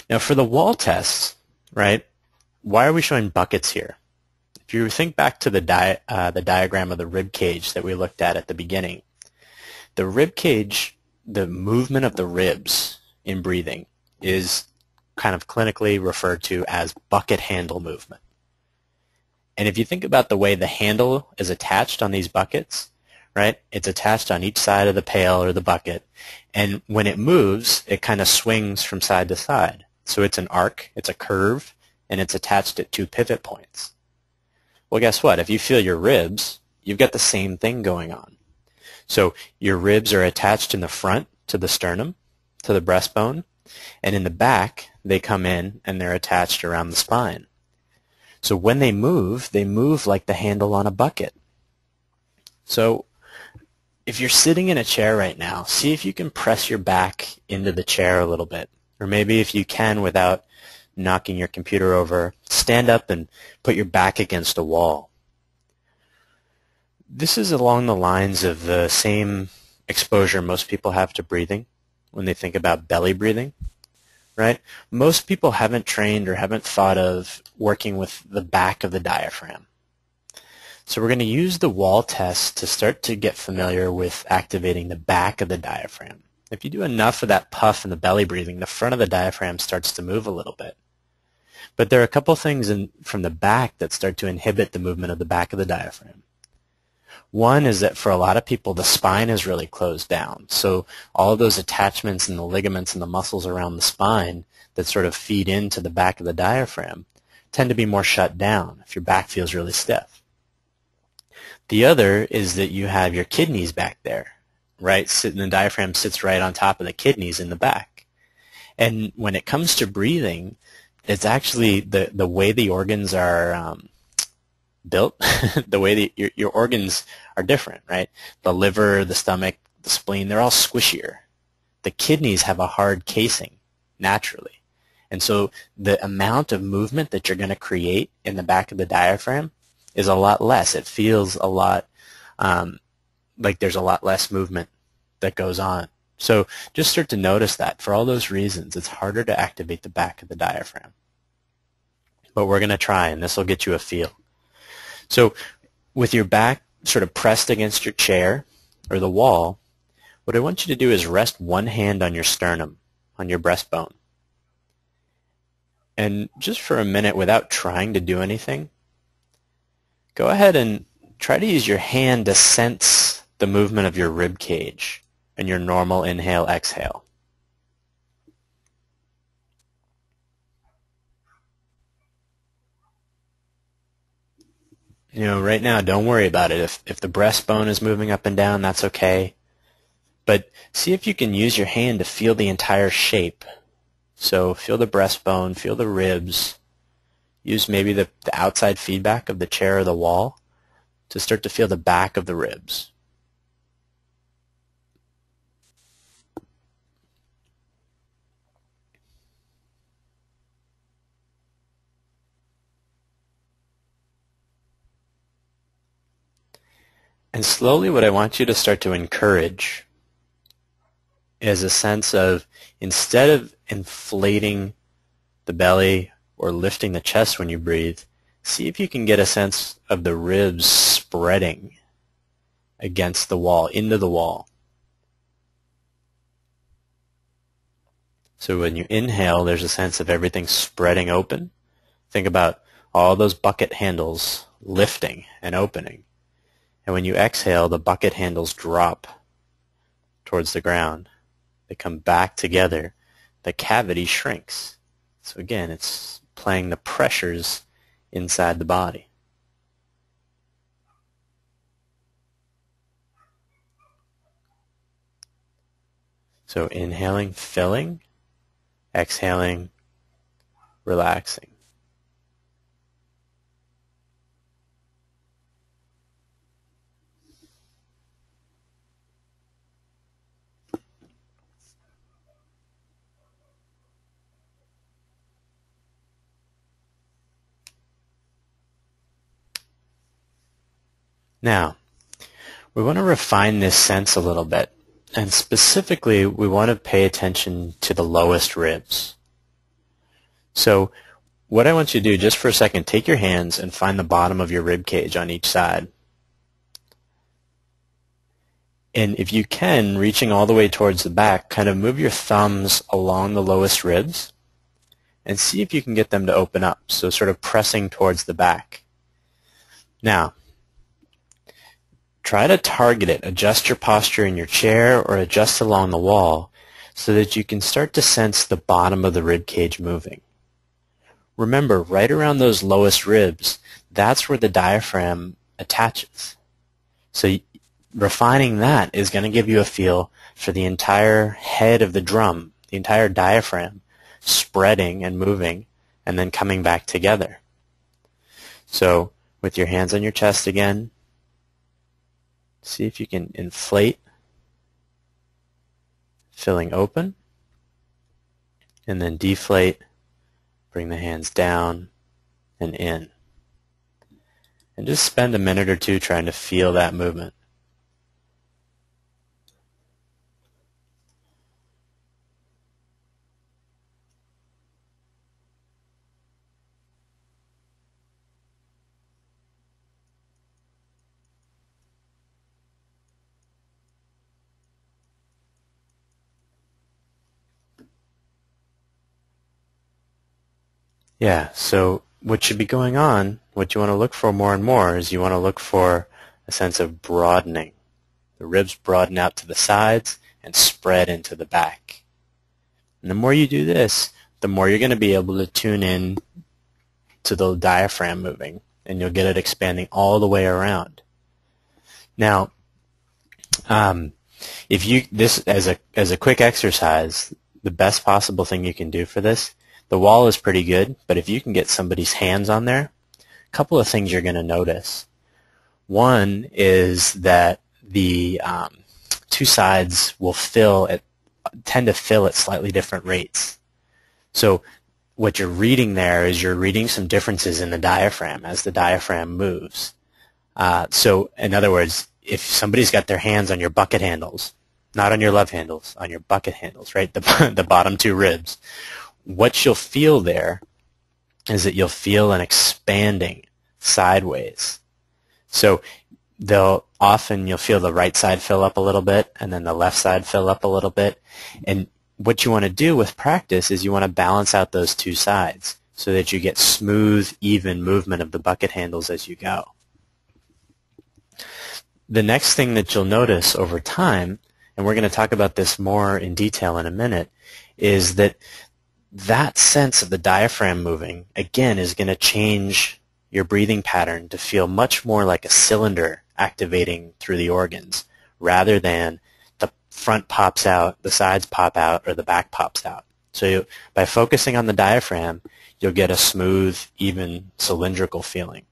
Now for the wall tests, right, why are we showing buckets here? If you think back to the diagram of the rib cage that we looked at the beginning, the rib cage, the movement of the ribs in breathing is kind of clinically referred to as bucket handle movement. And if you think about the way the handle is attached on these buckets, right, it's attached on each side of the pail or the bucket, and when it moves, it kind of swings from side to side. So it's an arc, it's a curve, and it's attached at 2 pivot points. Well, guess what? If you feel your ribs, you've got the same thing going on. So your ribs are attached in the front to the sternum, to the breastbone, and in the back, they come in and they're attached around the spine. So when they move like the handle on a bucket. So if you're sitting in a chair right now, see if you can press your back into the chair a little bit. Or maybe if you can, without knocking your computer over, stand up and put your back against a wall. This is along the lines of the same exposure most people have to breathing when they think about belly breathing, right? Most people haven't trained or haven't thought of working with the back of the diaphragm. So we're going to use the wall test to start to get familiar with activating the back of the diaphragm. If you do enough of that puff in the belly breathing, the front of the diaphragm starts to move a little bit. But there are a couple things from the back that start to inhibit the movement of the back of the diaphragm. One is that for a lot of people, the spine is really closed down. So all of those attachments and the ligaments and the muscles around the spine that sort of feed into the back of the diaphragm tend to be more shut down if your back feels really stiff. The other is that you have your kidneys back there, right? The diaphragm sits right on top of the kidneys in the back. And when it comes to breathing, it's actually the way the organs are built, the way that your organs are different, right? The liver, the stomach, the spleen, they're all squishier. The kidneys have a hard casing naturally. And so the amount of movement that you're going to create in the back of the diaphragm is a lot less. It feels a lot like there's a lot less movement that goes on. So just start to notice that. For all those reasons, it's harder to activate the back of the diaphragm. But we're going to try, and this will get you a feel. So with your back sort of pressed against your chair or the wall, what I want you to do is rest one hand on your sternum, on your breastbone. And just for a minute, without trying to do anything, go ahead and try to use your hand to sense the movement of your rib cage and your normal inhale, exhale. You know, right now, don't worry about it. If the breastbone is moving up and down, that's okay. But see if you can use your hand to feel the entire shape. So feel the breastbone, feel the ribs. Use maybe the outside feedback of the chair or the wall to start to feel the back of the ribs. And slowly what I want you to start to encourage is a sense of, instead of inflating the belly or lifting the chest when you breathe, see if you can get a sense of the ribs spreading against the wall, into the wall. So when you inhale, there's a sense of everything spreading open. Think about all those bucket handles lifting and opening. And when you exhale, the bucket handles drop towards the ground. They come back together. The cavity shrinks. So again, it's playing the pressures inside the body. So inhaling, filling, exhaling, relaxing. Now, we want to refine this sense a little bit, and specifically we want to pay attention to the lowest ribs. So what I want you to do, just for a second, take your hands and find the bottom of your rib cage on each side. And if you can, reaching all the way towards the back, kind of move your thumbs along the lowest ribs and see if you can get them to open up, so sort of pressing towards the back. Now, try to target it. Adjust your posture in your chair or adjust along the wall so that you can start to sense the bottom of the rib cage moving. Remember, right around those lowest ribs, that's where the diaphragm attaches. So refining that is going to give you a feel for the entire head of the drum, the entire diaphragm, spreading and moving and then coming back together. So with your hands on your chest again, see if you can inflate, filling open, and then deflate, bring the hands down and in. And just spend a minute or two trying to feel that movement. Yeah, so what should be going on, what you want to look for more and more is you want to look for a sense of broadening. The ribs broaden out to the sides and spread into the back. And the more you do this, the more you're going to be able to tune in to the diaphragm moving, and you'll get it expanding all the way around. Now, if you this as a quick exercise, the best possible thing you can do for this, the wall is pretty good, but if you can get somebody's hands on there, a couple of things you're going to notice. One is that the two sides will tend to fill at slightly different rates. So what you're reading there is you're reading some differences in the diaphragm as the diaphragm moves. So in other words, if somebody's got their hands on your bucket handles, not on your love handles, on your bucket handles, right, the bottom two ribs, what you'll feel there is that you'll feel an expanding sideways. So you'll feel the right side fill up a little bit and then the left side fill up a little bit. And what you want to do with practice is you want to balance out those two sides so that you get smooth, even movement of the bucket handles as you go. The next thing that you'll notice over time, and we're going to talk about this more in detail in a minute, is that sense of the diaphragm moving, again, is going to change your breathing pattern to feel much more like a cylinder activating through the organs rather than the front pops out, the sides pop out, or the back pops out. So by focusing on the diaphragm, you'll get a smooth, even cylindrical feeling.